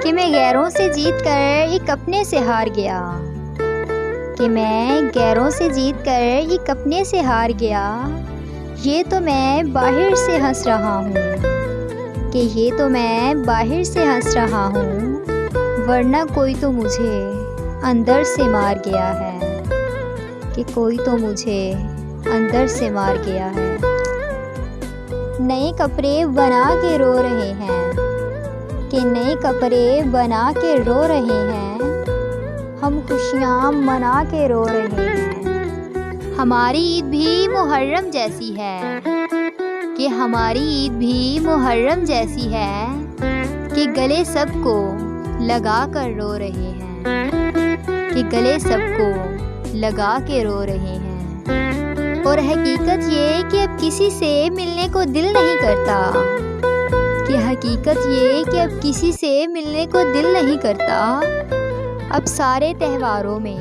کہ میں غیروں سے جیت کر ایک اپنے سے ہار گیا، کہ میں غیروں سے جیت کر ایک اپنے سے ہار گیا۔ یہ تو میں باہر سے ہنس رہا ہوں، کہ یہ تو میں باہر سے ہنس رہا ہوں، ورنہ کوئی تو مجھے اندر سے مار گیا ہے، کہ کوئی تو مجھے اندر سے مار گیا ہے۔ نئے کپڑے بنا کے رو رہے ہیں، کہ نئے کپڑے بنا کے رو رہے ہیں، ہم خوشیاں منا کے رو رہے ہیں۔ ہماری عید بھی محرم جیسی ہے، کہ ہماری عید بھی محرم جیسی ہے، کہ گلے سب کو لگا کر رو رہے ہیں، کہ گلے سب کو لگا کے رو رہے ہیں۔ اور حقیقت یہ کہ اب کسی سے ملنے کو دل نہیں کرتا، کہ حقیقت یہ کہ اب کسی سے ملنے کو دل نہیں کرتا، اب سارے تہواروں میں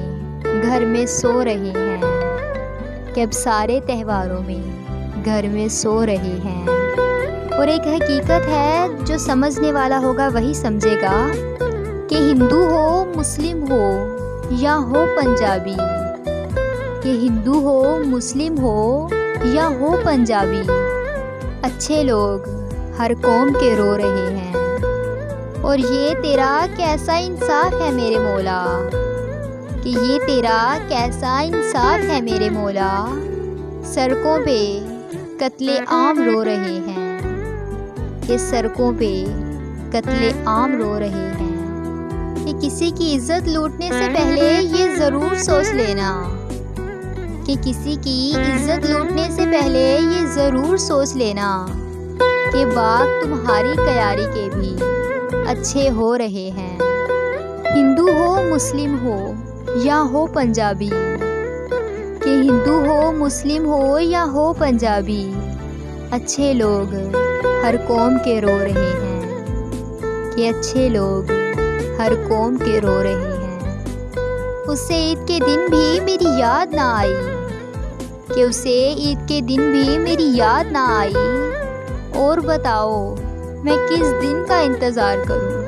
گھر میں سو رہے ہیں، کہ اب سارے تہواروں میں گھر میں سو رہے ہیں۔ اور ایک حقیقت ہے جو سمجھنے والا ہوگا وہی سمجھے گا، کہ ہندو ہو مسلم ہو یا ہو پنجابی، کہ ہندو ہو مسلم ہو یا ہو پنجابی، اچھے لوگ ہر قوم کے رو رہے ہیں۔ اور یہ تیرا کیسا انصاف ہے میرے مولا، کہ یہ تیرا کیسا انصاف ہے میرے مولا، سڑکوں پہ قتل عام رو رہے ہیں، کہ سڑکوں پہ قتل عام رو رہے ہیں۔ کہ کسی کی عزت لوٹنے سے پہلے یہ ضرور سوچ لینا، کہ کسی کی عزت لوٹنے سے پہلے یہ ضرور سوچ لینا، کہ باغ تمہاری کیاری کے بھی اچھے ہو رہے ہیں۔ ہندو ہو مسلم ہو یا ہو پنجابی، کہ ہندو ہو مسلم ہو یا ہو پنجابی، اچھے لوگ ہر قوم کے رو رہے ہیں، کہ اچھے لوگ ہر قوم کے رو رہے ہیں۔ اسے عید کے دن بھی میری یاد نہ آئی، کہ اسے عید کے دن بھی میری یاد نہ آئی، اور بتاؤ میں کس دن کا انتظار کروں۔